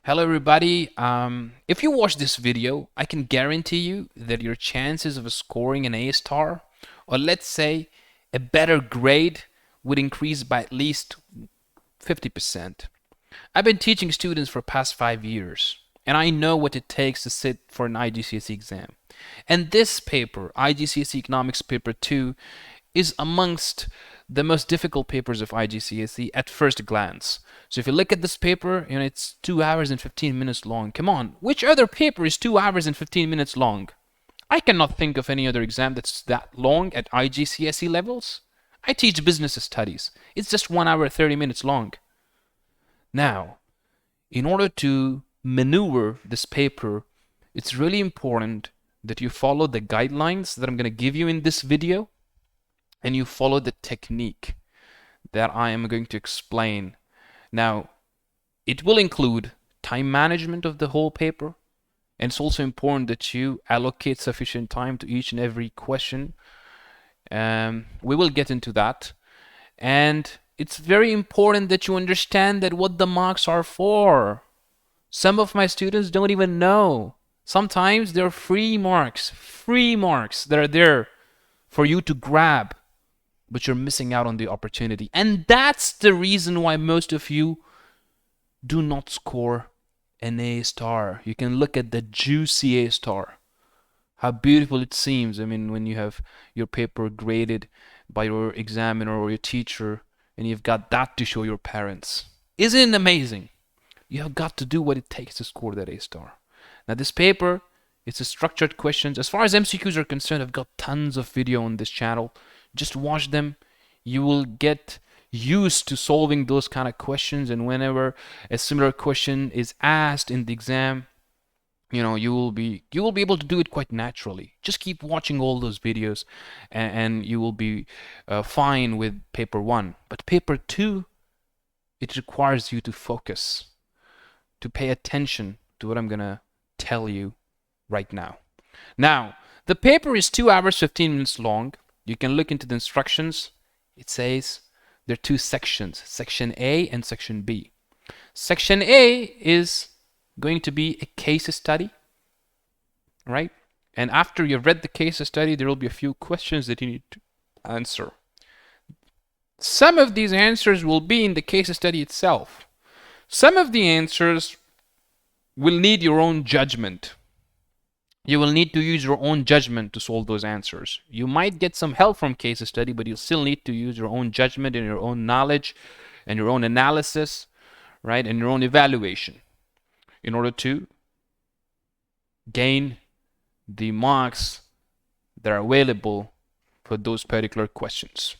Hello everybody. If you watch this video, I can guarantee you that your chances of scoring an A star, or let's say a better grade, would increase by at least 50%. I've been teaching students for past 5 years, and I know what it takes to sit for an IGCSE exam. And this paper, IGCSE Economics Paper 2, is amongst the most difficult papers of IGCSE at first glance. So if you look at this paper, it's 2 hours and 15 minutes long. Come on, which other paper is 2 hours and 15 minutes long? I cannot think of any other exam that's that long at IGCSE levels. I teach business studies. It's just 1 hour 30 minutes long. Now, in order to maneuver this paper, it's really important that you follow the guidelines that I'm going to give you in this video, and you follow the technique that I am going to explain. Now, it will include time management of the whole paper, and it's also important that you allocate sufficient time to each and every question. We will get into that. And it's very important that you understand that what the marks are for. Some of my students don't even know. Sometimes they're free marks that are there for you to grab, but you're missing out on the opportunity. And that's the reason why most of you do not score an A star. You can look at the juicy A star. How beautiful it seems. I mean, when you have your paper graded by your examiner or your teacher, and you've got that to show your parents. Isn't it amazing? You have got to do what it takes to score that A star. Now, this paper, it's a structured questions. As far as MCQs are concerned, I've got tons of video on this channel. Just watch them. You will get used to solving those kind of questions, and whenever a similar question is asked in the exam, you will be able to do it quite naturally. Just keep watching all those videos, and you will be fine with paper 1. But paper 2, it requires you to focus, to pay attention to what I'm gonna tell you right now. Now, the paper is 2 hours 15 minutes long. You can look into the instructions. It says there are 2 sections, Section A and Section B. Section A is going to be a case study, right? And after you've read the case study, there will be a few questions that you need to answer. Some of these answers will be in the case study itself. Some of the answers will need your own judgment. You will need to use your own judgment to solve those answers. You might get some help from case study, but you'll still need to use your own judgment and your own knowledge and your own analysis, right? And your own evaluation in order to gain the marks that are available for those particular questions.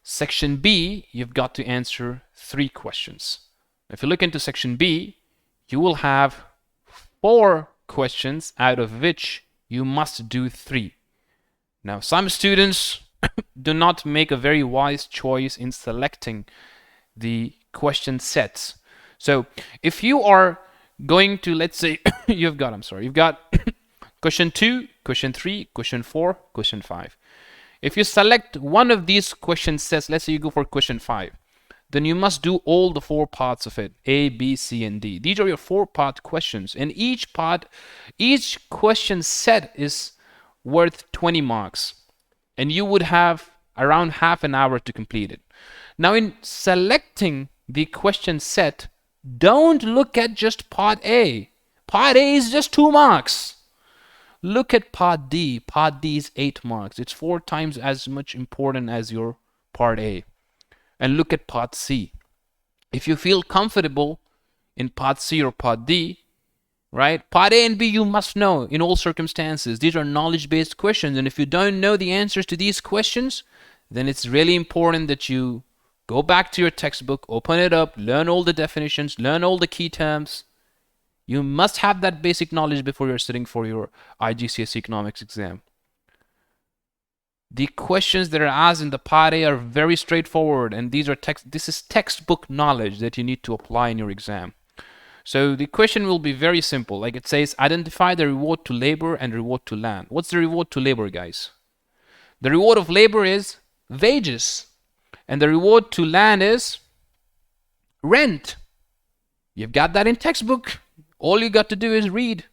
Section B, you've got to answer 3 questions. If you look into Section B, you will have 4 questions, out of which you must do 3. Now, some students do not make a very wise choice in selecting the question sets. So if you are going to, let's say, you've got question 2, question 3, question 4, question 5. If you select one of these question sets, let's say you go for question 5, then you must do all the 4 parts of it, A, B, C, and D. These are your 4-part questions, and each question set is worth 20 marks, and you would have around half an hour to complete it. Now, in selecting the question set, don't look at just part A. Part A is just 2 marks. Look at part D. Part D is 8 marks. It's 4 times as much important as your part A. And look at part C. If you feel comfortable in part C or part D, right? Part A and B you must know in all circumstances. These are knowledge-based questions, and if you don't know the answers to these questions, then it's really important that you go back to your textbook, open it up, learn all the definitions, learn all the key terms. You must have that basic knowledge before you're sitting for your IGCSE Economics exam. The questions that are asked in the part A are very straightforward, and this is textbook knowledge that you need to apply in your exam. So the question will be very simple. Like it says, identify the reward to labor and reward to land. What's the reward to labor, guys? The reward of labor is wages, and the reward to land is rent. You've got that in textbook. All you got to do is read.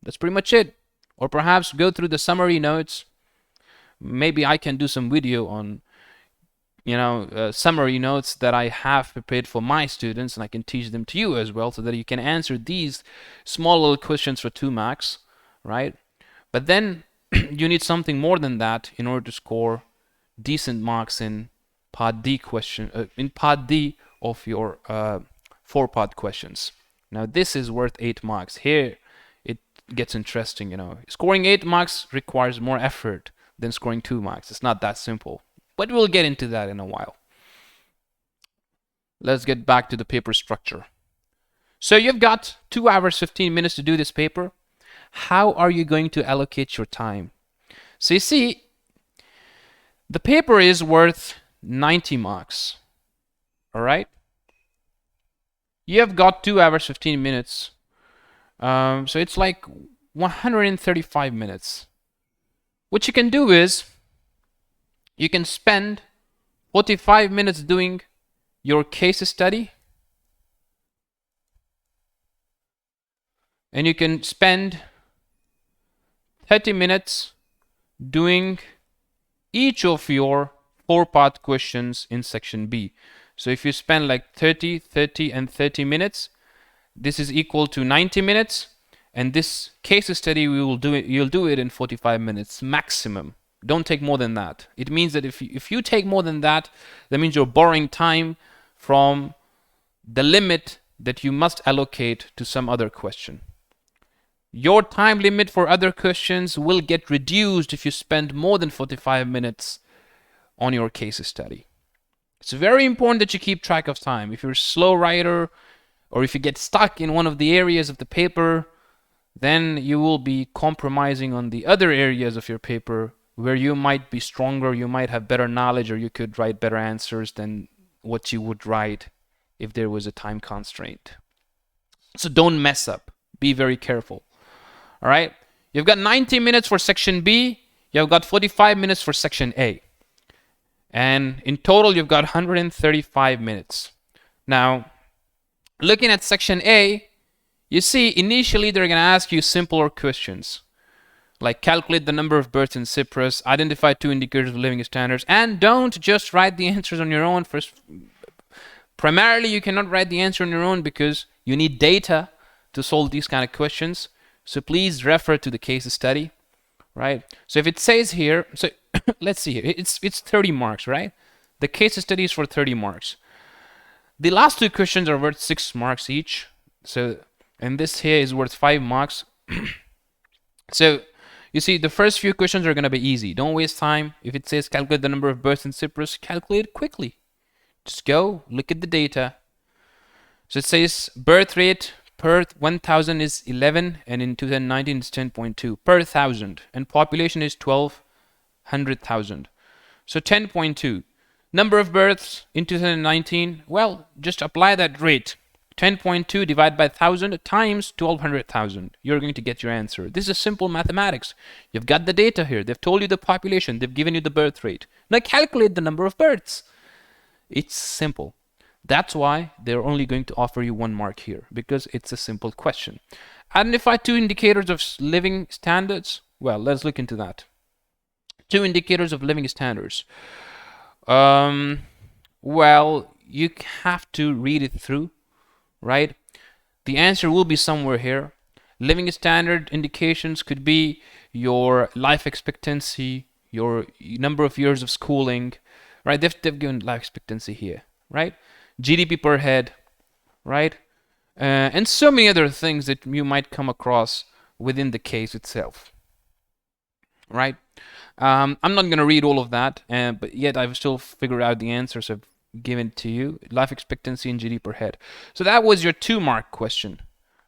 That's pretty much it. Or perhaps go through the summary notes. Maybe I can do some video on summary notes that I have prepared for my students, and I can teach them to you as well, so that you can answer these small little questions for 2 marks, right? But then you need something more than that in order to score decent marks in part D of your 4-part questions. Now this is worth 8 marks. Here it gets interesting. Scoring 8 marks requires more effort than scoring 2 marks. It's not that simple. But we'll get into that in a while. Let's get back to the paper structure. So you've got 2 hours, 15 minutes to do this paper. How are you going to allocate your time? So you see, the paper is worth 90 marks. All right? You have got 2 hours, 15 minutes. So it's like 135 minutes. What you can do is, you can spend 45 minutes doing your case study, and you can spend 30 minutes doing each of your 4-part questions in section B. So if you spend like 30, 30, and 30 minutes, this is equal to 90 minutes, and this case study you'll do it in 45 minutes maximum. Don't take more than that. It means that if you take more than that, that means you're borrowing time from the limit that you must allocate to some other question. Your time limit for other questions will get reduced if you spend more than 45 minutes on your case study. It's very important that you keep track of time. If you're a slow writer, or if you get stuck in one of the areas of the paper, then you will be compromising on the other areas of your paper where you might be stronger, you might have better knowledge, or you could write better answers than what you would write if there was a time constraint. So don't mess up. Be very careful. All right? You've got 90 minutes for section B. You've got 45 minutes for section A. And in total, you've got 135 minutes. Now, looking at section A, you see initially they're going to ask you simpler questions, like calculate the number of births in Cyprus, identify 2 indicators of living standards, and don't just write the answers on your own. First, primarily, you cannot write the answer on your own because you need data to solve these kind of questions. So please refer to the case study, right? So if it says here, so let's see here, it's 30 marks, right? The case study is for 30 marks. The last 2 questions are worth 6 marks each. So, and this here is worth 5 marks. So you see, the first few questions are going to be easy. Don't waste time. If it says calculate the number of births in Cyprus, calculate it quickly. Just go, look at the data. So it says birth rate per 1,000 is 11, and in 2019 it's 10.2 per 1,000, and population is 1,200,000. So 10.2. Number of births in 2019, well, just apply that rate. 10.2 divided by 1,000 times 1,200,000. You're going to get your answer. This is simple mathematics. You've got the data here. They've told you the population. They've given you the birth rate. Now calculate the number of births. It's simple. That's why they're only going to offer you 1 mark here, because it's a simple question. Identify 2 indicators of living standards. Well, let's look into that. 2 indicators of living standards. Well, you have to read it through, right? The answer will be somewhere here. Living standard indications could be your life expectancy, your number of years of schooling, right? They've given life expectancy here, right? GDP per head, right? And so many other things that you might come across within the case itself, right? I'm not going to read all of that, but yet I've still figured out the answers I've given to you. Life expectancy and GDP per head. So that was your 2-mark question,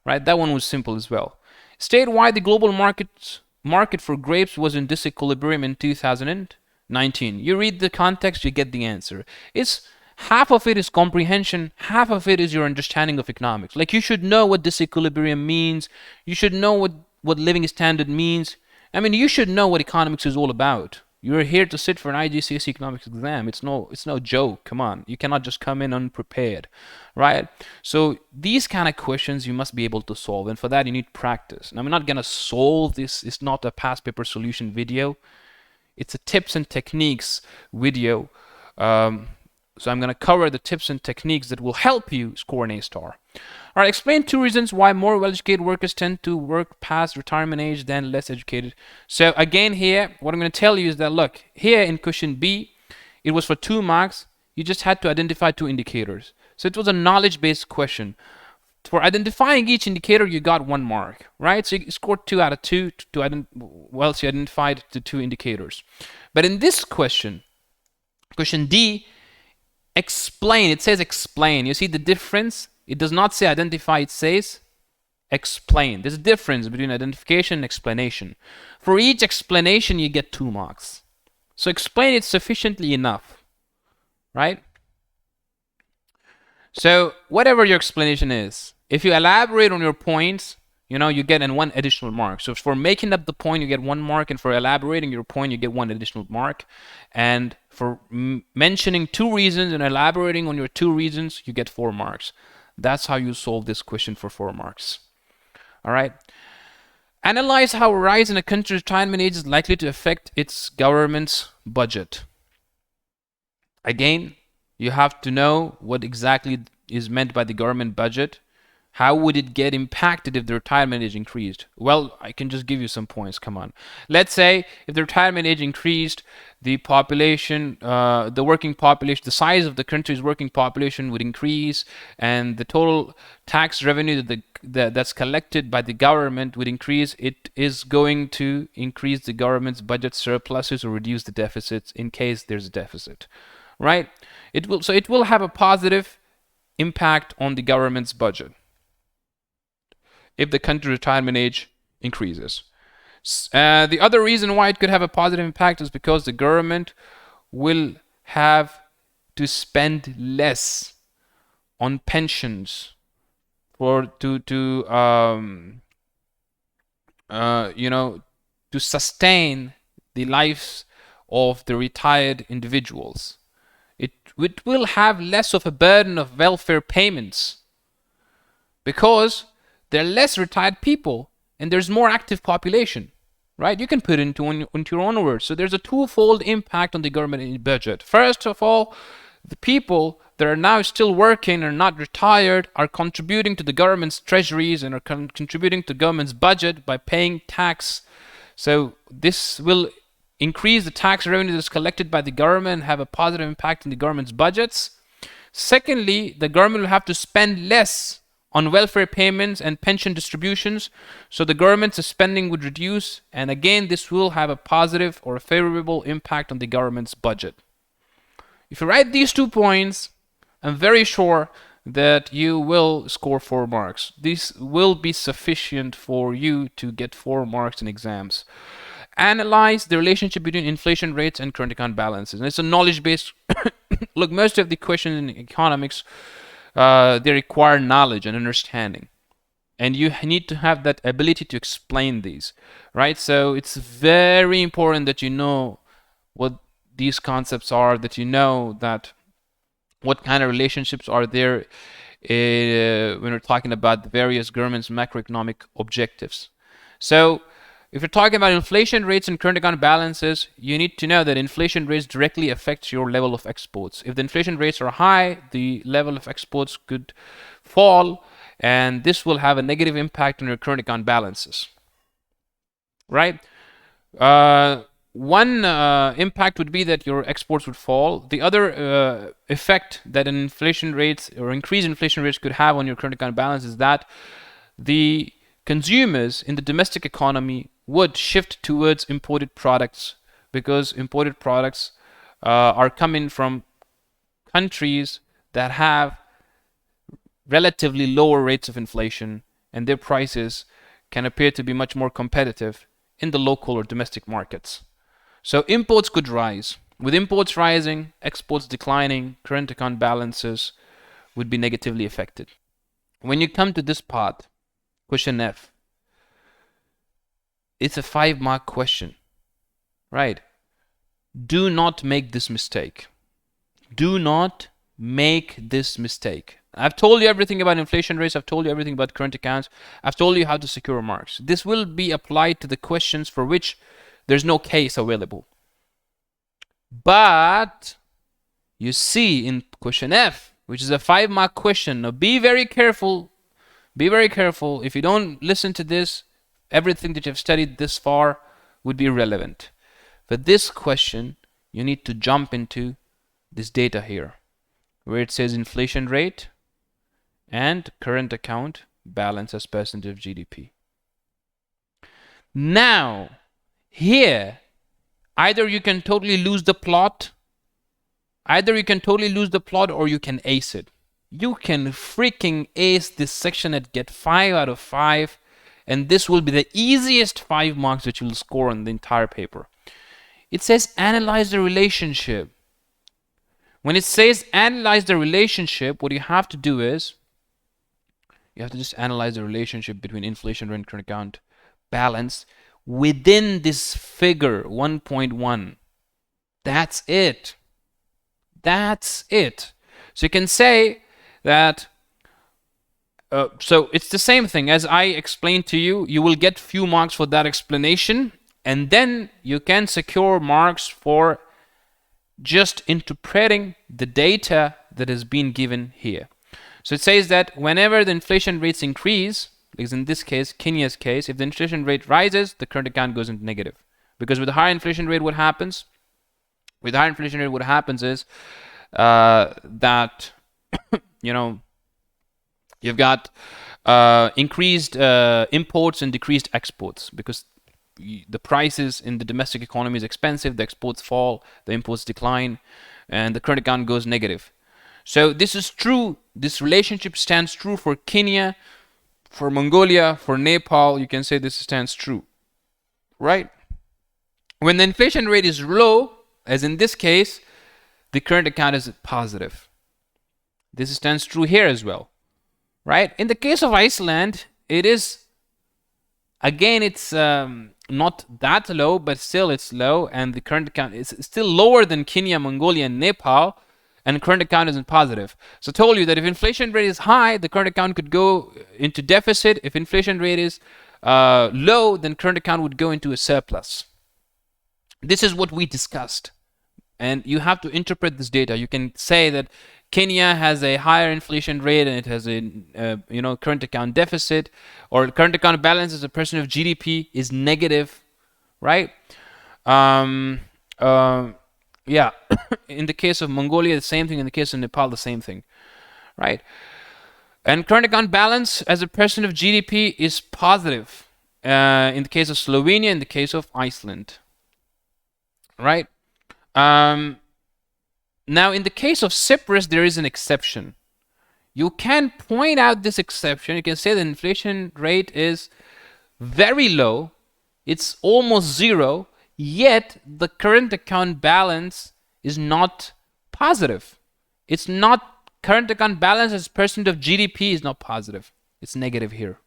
right? That one was simple as well. State why the global market for grapes was in disequilibrium in 2019. You read the context, you get the answer. It's half of it is comprehension, half of it is your understanding of economics. Like, you should know what disequilibrium means. You should know what living standard means. I mean, you should know what economics is all about. You're here to sit for an IGCSE Economics exam. It's no joke. Come on, you cannot just come in unprepared, right? So these kind of questions you must be able to solve, and for that you need practice. And I'm not gonna solve this. It's not a past paper solution video. It's a tips and techniques video. So I'm going to cover the tips and techniques that will help you score an A star. All right, explain 2 reasons why more well-educated workers tend to work past retirement age than less educated. So again here, what I'm going to tell you is that, look, here in question B, it was for 2 marks. You just had to identify 2 indicators. So it was a knowledge-based question. For identifying each indicator, you got 1 mark, right? So you scored 2 out of 2 so you identified the 2 indicators. But in this question D, explain. It says explain. You see the difference? It does not say identify, it says explain. There's a difference between identification and explanation. For each explanation, you get 2 marks. So explain it sufficiently enough, right? So whatever your explanation is, if you elaborate on your points, you get 1 additional mark. So for making up the point, you get 1 mark, and for elaborating your point, you get 1 additional mark. And for mentioning 2 reasons and elaborating on your 2 reasons, you get 4 marks. That's how you solve this question for 4 marks. All right. Analyze how a rise in a country's retirement age is likely to affect its government's budget. Again, you have to know what exactly is meant by the government budget. How would it get impacted if the retirement age increased? Well, I can just give you some points. Come on. Let's say if the retirement age increased, the population, the working population, the size of the country's working population would increase, and the total tax revenue that's collected by the government would increase. It is going to increase the government's budget surpluses or reduce the deficits in case there's a deficit, right? It will have a positive impact on the government's budget if the country retirement age increases. The other reason why it could have a positive impact is because the government will have to spend less on pensions to sustain the lives of the retired individuals. It will have less of a burden of welfare payments because there are less retired people and there's more active population, right? You can put it into your own words. So there's a twofold impact on the government budget. First of all, the people that are now still working and not retired are contributing to the government's treasuries and are contributing to the government's budget by paying tax. So this will increase the tax revenue that's collected by the government and have a positive impact on the government's budgets. Secondly, the government will have to spend less on welfare payments and pension distributions, so the government's spending would reduce, and again this will have a positive or a favorable impact on the government's budget. If you write these 2 points, I'm very sure that you will score 4 marks. This will be sufficient for you to get 4 marks in exams. Analyze the relationship between inflation rates and current account balances. And it's a knowledge-based look, most of the questions in economics they require knowledge and understanding, and you need to have that ability to explain these, right? So it's very important that you know what these concepts are, that you know that what kind of relationships are there when we're talking about the various government's macroeconomic objectives. So if you're talking about inflation rates and current account balances, you need to know that inflation rates directly affects your level of exports. If the inflation rates are high, the level of exports could fall, and this will have a negative impact on your current account balances, right? One impact would be that your exports would fall. The other effect that an inflation rates or increased inflation rates could have on your current account balance is that the consumers in the domestic economy would shift towards imported products, because imported products are coming from countries that have relatively lower rates of inflation, and their prices can appear to be much more competitive in the local or domestic markets. So imports could rise. With imports rising, exports declining, current account balances would be negatively affected. When you come to this part, question F, it's a 5-mark question, right? Do not make this mistake. Do not make this mistake. I've told you everything about inflation rates. I've told you everything about current accounts. I've told you how to secure marks. This will be applied to the questions for which there's no case available. But you see in question F, which is a 5-mark question. Now be very careful. Be very careful. If you don't listen to this, everything that you've studied this far would be irrelevant. For this question, you need to jump into this data here, where it says inflation rate and current account balance as percentage of GDP. Now, here, either you can totally lose the plot, or you can ace it. You can freaking ace this section and get 5 out of 5, and this will be the easiest 5 marks that you'll score on the entire paper. It says analyze the relationship. When it says analyze the relationship, what you have to do is you have to just analyze the relationship between inflation rate and current account balance within this figure 1.1. That's it. That's it. So you can say that, so it's the same thing as I explained to you. You will get few marks for that explanation, and then you can secure marks for just interpreting the data that has been given here. So it says that whenever the inflation rates increase, because in this case, Kenya's case, if the inflation rate rises, the current account goes into negative. Because with the higher inflation rate, what happens? With the higher inflation rate, what happens is that, you know, you've got increased imports and decreased exports, because the prices in the domestic economy is expensive, the exports fall, the imports decline, and the current account goes negative. So this is true. This relationship stands true for Kenya, for Mongolia, for Nepal. You can say this stands true, right? When the inflation rate is low, as in this case, the current account is positive. This stands true here as well, right? In the case of Iceland, it is, again, it's not that low, but still it's low, and the current account is still lower than Kenya, Mongolia, and Nepal, and current account isn't positive. So I told you that if inflation rate is high, the current account could go into deficit. If inflation rate is low, then current account would go into a surplus. This is what we discussed, and you have to interpret this data. You can say that Kenya has a higher inflation rate and it has a current account deficit, or current account balance as a percent of GDP is negative, right? Yeah. In the case of Mongolia, the same thing. In the case of Nepal, the same thing, right? And current account balance as a percent of GDP is positive in the case of Slovenia, in the case of Iceland, right? Now, in the case of Cyprus, there is an exception. You can point out this exception. You can say the inflation rate is very low. It's almost zero, yet the current account balance is not positive. It's not, current account balance as percent of GDP is not positive. It's negative here.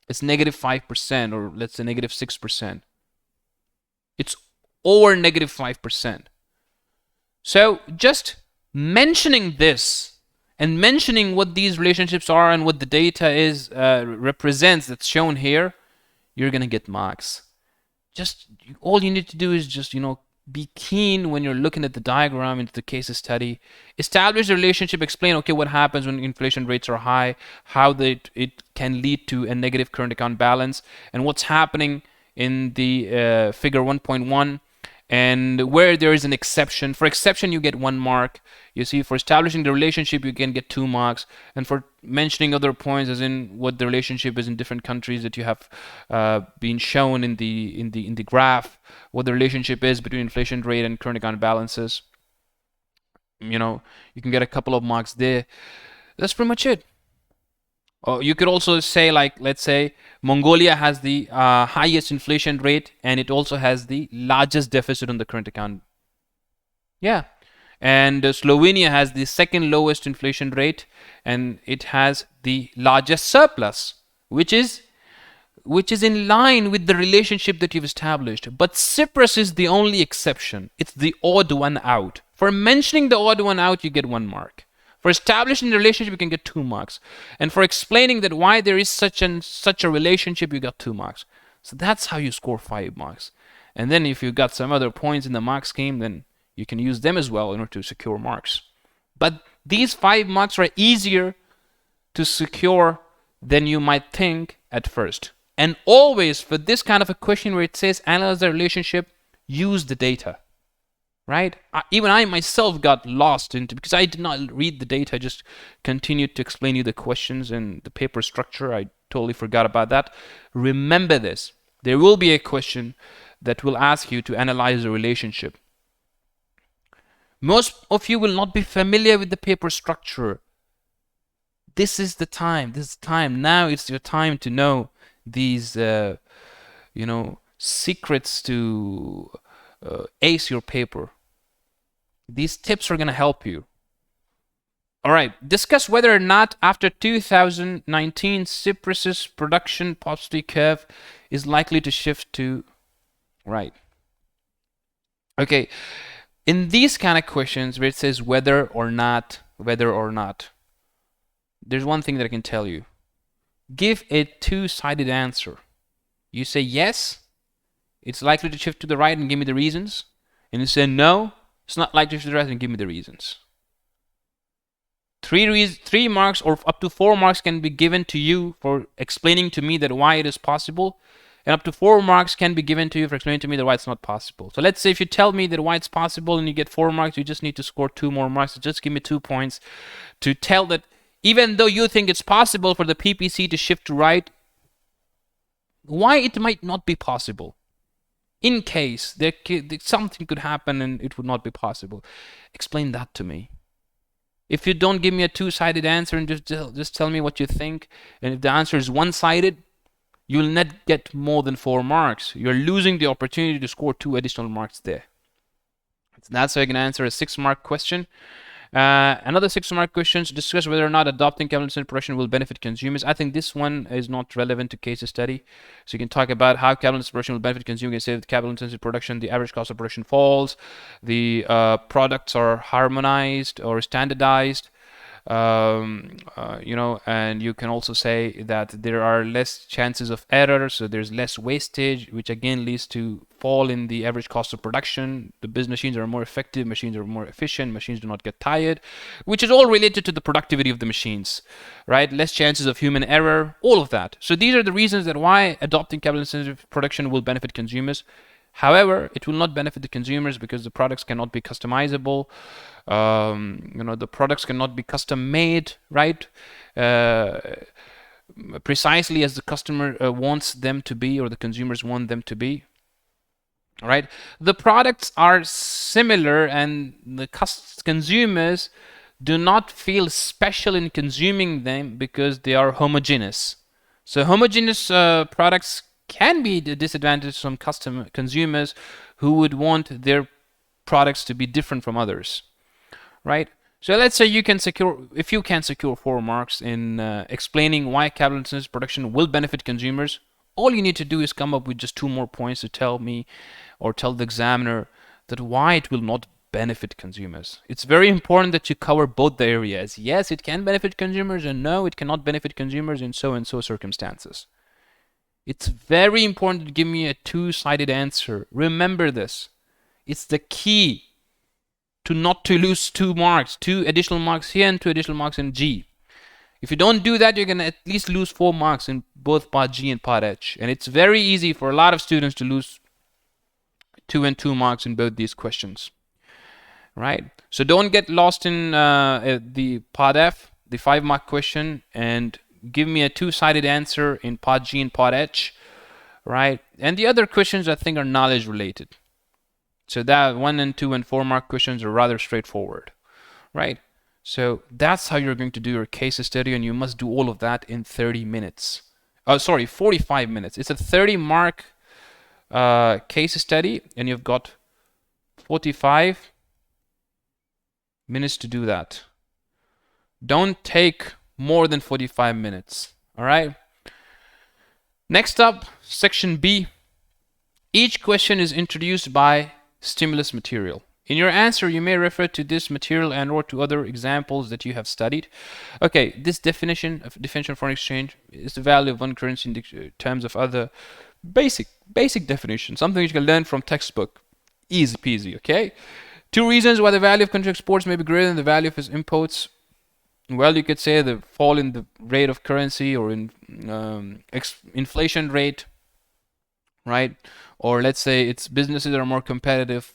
It's negative 5%, or let's say negative 6%. It's over negative 5%. So just mentioning this and mentioning what these relationships are and what the data is represents that's shown here, you're gonna get marks. Just all you need to do is just be keen when you're looking at the diagram into the case study. Establish a relationship. Explain what happens when inflation rates are high, how it can lead to a negative current account balance, and what's happening in the figure 1.1. And where there is an exception. For exception, you get 1 mark. You see, for establishing the relationship, you can get 2 marks. And for mentioning other points, as in what the relationship is in different countries that you have been shown in the graph, what the relationship is between inflation rate and current account balances, you can get a couple of marks there. That's pretty much it. You could also say, like, let's say Mongolia has the highest inflation rate, and it also has the largest deficit on the current account. Yeah. And Slovenia has the second lowest inflation rate, and it has the largest surplus, which is which is in line with the relationship that you've established. But Cyprus is the only exception. It's the odd one out. For mentioning the odd one out, you get 1 mark. For establishing the relationship, you can get 2 marks. And for explaining that why there is such a relationship, you got 2 marks. So that's how you score 5 marks. And then if you got some other points in the mark scheme, then you can use them as well in order to secure marks. But these 5 marks are easier to secure than you might think at first. And always for this kind of a question where it says analyze the relationship, use the data. Right? Even I myself got lost into, because I did not read the data, I just continued to explain you the questions and the paper structure. I totally forgot about that. Remember this. There will be a question that will ask you to analyze the relationship. Most of you will not be familiar with the paper structure. This is the time. This is the time. Now it's your time to know these, secrets to ace your paper. These tips are going to help you. All right. Discuss whether or not after 2019, Cyprus's production paucity curve is likely to shift to right. Okay. In these kind of questions where it says whether or not, there's one thing that I can tell you. Give a two-sided answer. You say yes, it's likely to shift to the right and give me the reasons. And you say no, it's not likely to shift to the right and give me the reasons. 3 marks or up to 4 marks can be given to you for explaining to me that why it is possible. And up to 4 marks can be given to you for explaining to me that why it's not possible. So let's say if you tell me that why it's possible and you get 4 marks, you just need to score 2 more marks. So just give me 2 points to tell that even though you think it's possible for the PPC to shift to right, why it might not be possible. In case something could happen and it would not be possible. Explain that to me. If you don't give me a two-sided answer and just tell me what you think, and if the answer is one-sided, you will not get more than 4 marks. You're losing the opportunity to score 2 additional marks there. That's how you can answer a 6-mark question. Another 6-mark question to discuss whether or not adopting capital intensive production will benefit consumers. I think this one is not relevant to case study. So you can talk about how capital intensive production will benefit consumers. You can say with capital intensive production, the average cost of production falls, the products are harmonized or standardized. And you can also say that there are less chances of error, so there's less wastage, which again leads to fall in the average cost of production. The business machines are more effective, machines are more efficient, machines do not get tired, which is all related to the productivity of the machines, right? Less chances of human error, all of that. So these are the reasons that why adopting capital intensive production will benefit consumers. However, it will not benefit the consumers because the products cannot be customizable. The products cannot be custom made, right? Precisely as the customer wants them to be, or the consumers want them to be. All right. The products are similar, and the consumers do not feel special in consuming them because they are homogeneous. So homogeneous products can be the disadvantage to some consumers who would want their products to be different from others, right? So let's say if you can secure 4 marks in explaining why capital intensive production will benefit consumers, all you need to do is come up with just 2 more points to tell me or tell the examiner that why it will not benefit consumers. It's very important that you cover both the areas. Yes, it can benefit consumers, and no, it cannot benefit consumers in so and so circumstances. It's very important to give me a two-sided answer. Remember this. It's the key to not to lose 2 marks, 2 additional marks here and 2 additional marks in G. If you don't do that, you're going to at least lose 4 marks in both part G and part H. And it's very easy for a lot of students to lose 2 and 2 marks in both these questions. Right? So don't get lost in the part F, the 5-mark question, and give me a two-sided answer in part G and part H, right? And the other questions I think are knowledge related. So that 1 and 2 and 4-mark questions are rather straightforward, right? So that's how you're going to do your case study, and you must do all of that in 30 minutes. 45 minutes. It's a 30-mark case study, and you've got 45 minutes to do that. Don't take more than 45 minutes, all right? Next up, section B. Each question is introduced by stimulus material. In your answer, you may refer to this material and or to other examples that you have studied. Okay, this definition of foreign exchange is the value of one currency in terms of other basic definition, something you can learn from textbook. Easy peasy, okay? Two reasons why the value of country exports may be greater than the value of its imports. Well, you could say the fall in the rate of currency or in inflation rate, right? Or let's say it's businesses that are more competitive.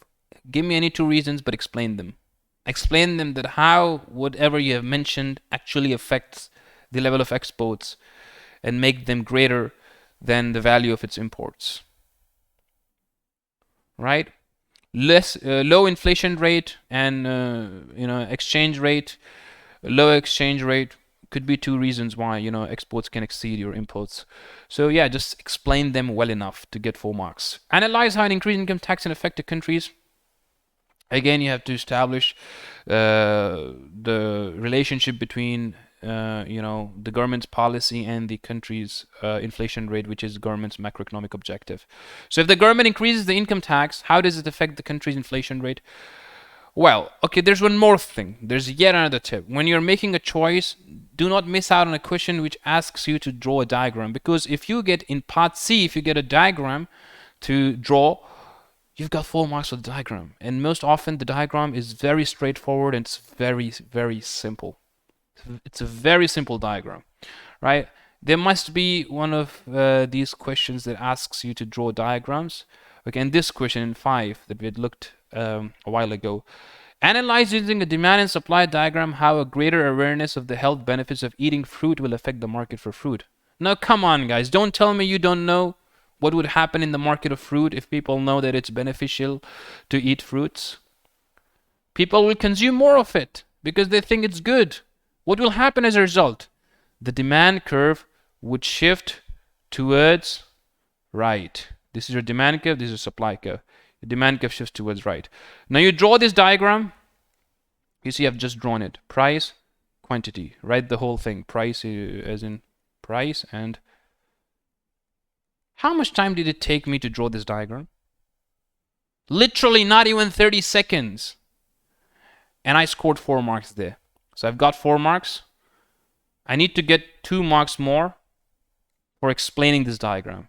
Give me any two reasons, but explain them. Explain them that how whatever you have mentioned actually affects the level of exports and make them greater than the value of its imports, right? Low inflation rate and exchange rate, low exchange rate could be two reasons why exports can exceed your imports. So yeah, just explain them well enough to get 4 marks. Analyze how an increased income tax can affect the countries. Again, you have to establish the relationship between the government's policy and the country's inflation rate, which is the government's macroeconomic objective. So if the government increases the income tax, how does it affect the country's inflation rate? Well, okay, there's one more thing. There's yet another tip. When you're making a choice, do not miss out on a question which asks you to draw a diagram. Because if you get in part C, if you get a diagram to draw, you've got 4 marks for the diagram. And most often the diagram is very straightforward and it's very, very simple. It's a very simple diagram, right? There must be one of these questions that asks you to draw diagrams. Okay, and this question in 5 that we had looked a while ago. Analyze using a demand and supply diagram how a greater awareness of the health benefits of eating fruit will affect the market for fruit. Now, come on, guys. Don't tell me you don't know what would happen in the market of fruit if people know that it's beneficial to eat fruits. People will consume more of it because they think it's good. What will happen as a result? The demand curve would shift towards right. This is your demand curve, this is your supply curve. The demand curve shifts towards right. Now you draw this diagram. You see I've just drawn it. Price, quantity. Write the whole thing. Price as in price and... How much time did it take me to draw this diagram? Literally not even 30 seconds. And I scored 4 marks there. So I've got 4 marks. I need to get 2 marks more for explaining this diagram.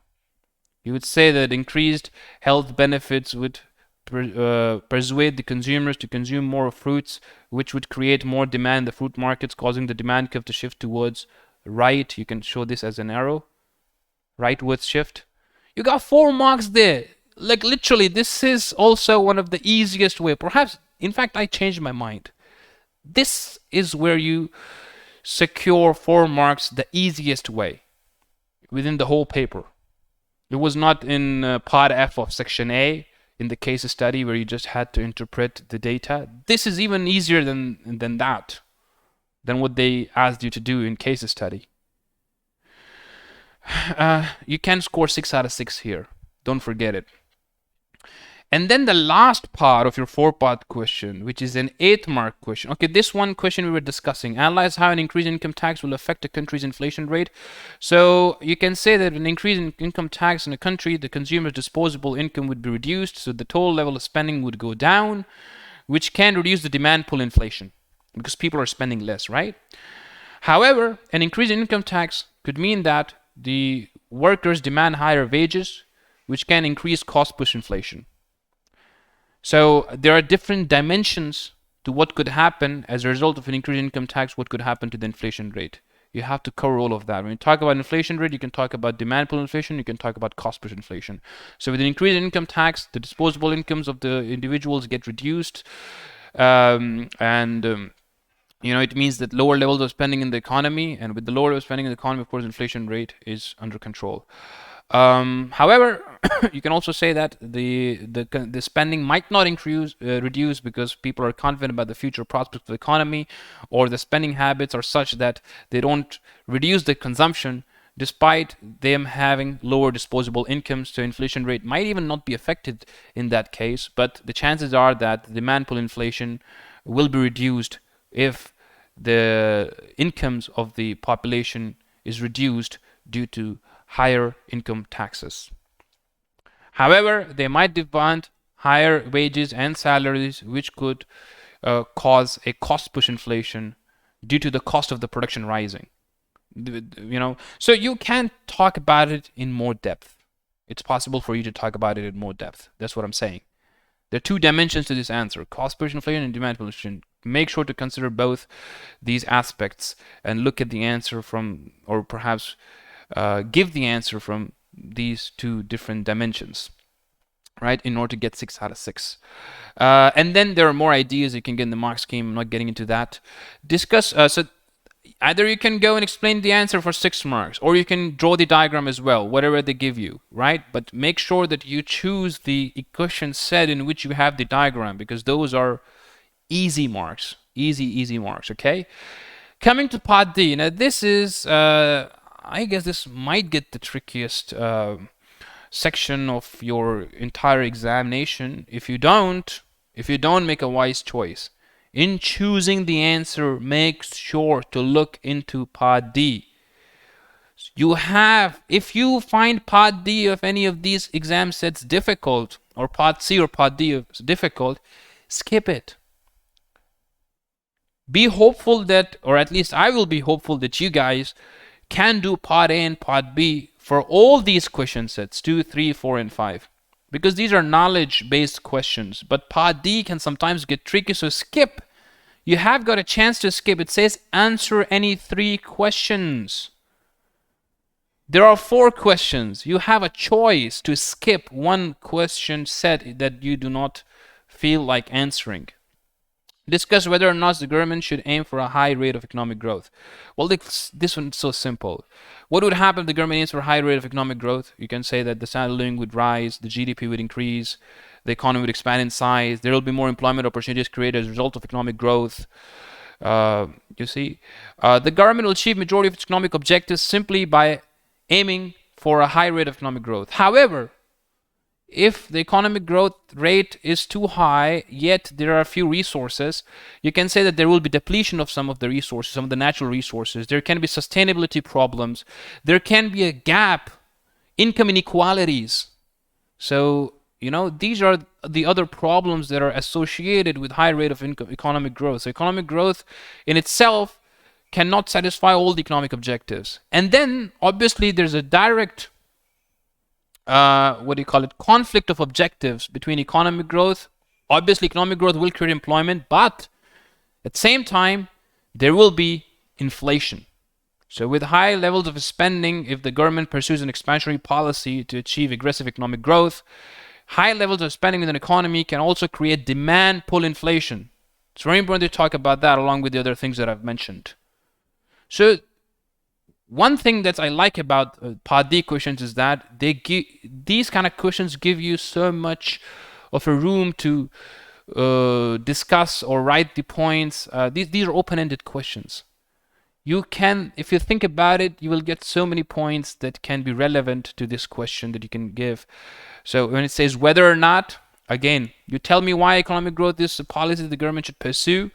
You would say that increased health benefits would persuade the consumers to consume more fruits, which would create more demand in the fruit markets, causing the demand curve to shift towards right. You can show this as an arrow. Rightwards shift. You got 4 marks there. Like literally, this is also one of the easiest way. Perhaps, in fact, I changed my mind. This is where you secure 4 marks the easiest way within the whole paper. It was not in part F of section A in the case study where you just had to interpret the data. This is even easier than that, than what they asked you to do in case study. You can score 6 out of 6 here. Don't forget it. And then the last part of your 4-part question, which is an 8-mark question. Okay, this one question we were discussing. Analyze how an increase in income tax will affect a country's inflation rate. So you can say that an increase in income tax in a country, the consumer's disposable income would be reduced, so the total level of spending would go down, which can reduce the demand pull inflation because people are spending less, right? However, an increase in income tax could mean that the workers demand higher wages, which can increase cost push inflation. So there are different dimensions to what could happen as a result of an increased income tax, what could happen to the inflation rate. You have to cover all of that. When you talk about inflation rate, you can talk about demand pull inflation, you can talk about cost push inflation. So with an increased income tax, the disposable incomes of the individuals get reduced, it means that lower levels of spending in the economy, and with the lower level of spending in the economy, of course, inflation rate is under control. However, you can also say that the spending might not reduce because people are confident about the future prospects of the economy, or the spending habits are such that they don't reduce the consumption despite them having lower disposable incomes. So inflation rate might even not be affected in that case, but the chances are that the demand pull inflation will be reduced if the incomes of the population is reduced due to higher income taxes. However, they might demand higher wages and salaries, which could cause a cost push inflation due to the cost of the production rising. So you can talk about it in more depth. It's possible for you to talk about it in more depth. That's what I'm saying. There are two dimensions to this answer: cost push inflation and demand pull inflation. Make sure to consider both these aspects and look at the answer from, or perhaps give the answer from these two different dimensions, right, in order to get 6 out of 6. And then there are more ideas you can get in the mark scheme. I'm not getting into that. Discuss, so either you can go and explain the answer for 6 marks, or you can draw the diagram as well, whatever they give you, right? But make sure that you choose the equation set in which you have the diagram, because those are easy marks, easy marks, okay? Coming to part D. Now this is, I guess this might get the trickiest section of your entire examination if you don't make a wise choice. In choosing the answer, make sure to look into part D. If you find part D of any of these exam sets difficult, or part C or part D difficult, skip it. Be hopeful that, or at least I will be hopeful that you guys can do part A and part B for all these question sets, 2, 3, 4, and 5. Because these are knowledge-based questions. But part D can sometimes get tricky, so skip. You have got a chance to skip. It says answer any 3 questions. There are 4 questions. You have a choice to skip one question set that you do not feel like answering. Discuss whether or not the government should aim for a high rate of economic growth. Well, this one's so simple. What would happen if the government aims for a high rate of economic growth? You can say that the standard of living would rise, the GDP would increase, the economy would expand in size, there will be more employment opportunities created as a result of economic growth. You see, the government will achieve majority of its economic objectives simply by aiming for a high rate of economic growth. However, if the economic growth rate is too high, yet there are a few resources, you can say that there will be depletion of some of the resources, some of the natural resources. There can be sustainability problems. There can be a gap, income inequalities. So, these are the other problems that are associated with high rate of economic growth. So economic growth in itself cannot satisfy all the economic objectives. And then, obviously, there's a direct conflict of objectives between economic growth. Obviously, economic growth will create employment, but at the same time, there will be inflation. So with high levels of spending, if the government pursues an expansionary policy to achieve aggressive economic growth, high levels of spending in an economy can also create demand pull inflation. It's very important to talk about that along with the other things that I've mentioned. So one thing that I like about part D questions is that these kind of questions give you so much of a room to discuss or write the points. These are open-ended questions. You can, if you think about it, you will get so many points that can be relevant to this question that you can give. So when it says whether or not, again, you tell me why economic growth is a policy the government should pursue.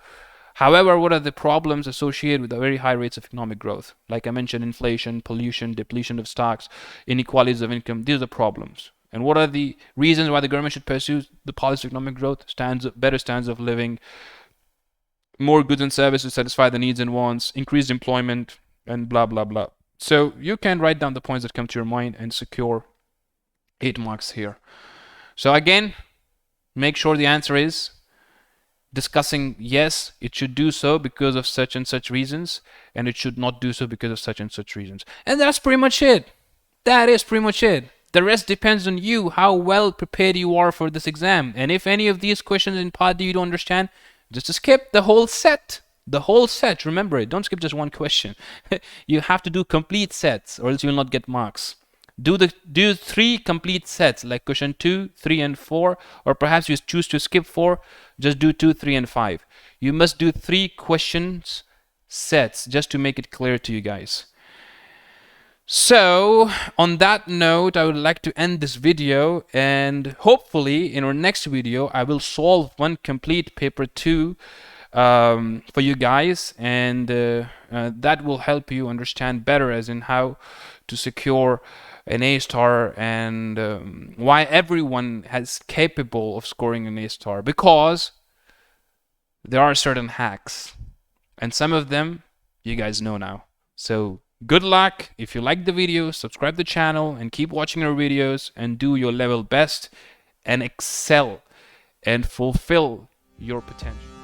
However, what are the problems associated with the very high rates of economic growth? Like I mentioned, inflation, pollution, depletion of stocks, inequalities of income. These are the problems. And what are the reasons why the government should pursue the policy of economic growth? Better standards of living, more goods and services to satisfy the needs and wants, increased employment, and blah, blah, blah. So you can write down the points that come to your mind and secure 8 marks here. So again, make sure the answer is discussing, yes, it should do so because of such and such reasons, and it should not do so because of such and such reasons. And that's pretty much it. That is pretty much it. The rest depends on you, how well prepared you are for this exam. And if any of these questions in part D you don't understand, just skip the whole set. The whole set. Remember it. Don't skip just one question. You have to do complete sets, or else you will not get marks. Do 3 complete sets, like question 2, 3, and 4, or perhaps you choose to skip 4, just do 2, 3, and 5. You must do 3 questions sets, just to make it clear to you guys. So, on that note, I would like to end this video, and hopefully in our next video, I will solve one complete paper 2 for you guys, and that will help you understand better as in how to secure an A star, and why everyone is capable of scoring an A star, because there are certain hacks, and some of them you guys know now. So good luck. If you like the video, subscribe the channel and keep watching our videos and do your level best and excel and fulfill your potential.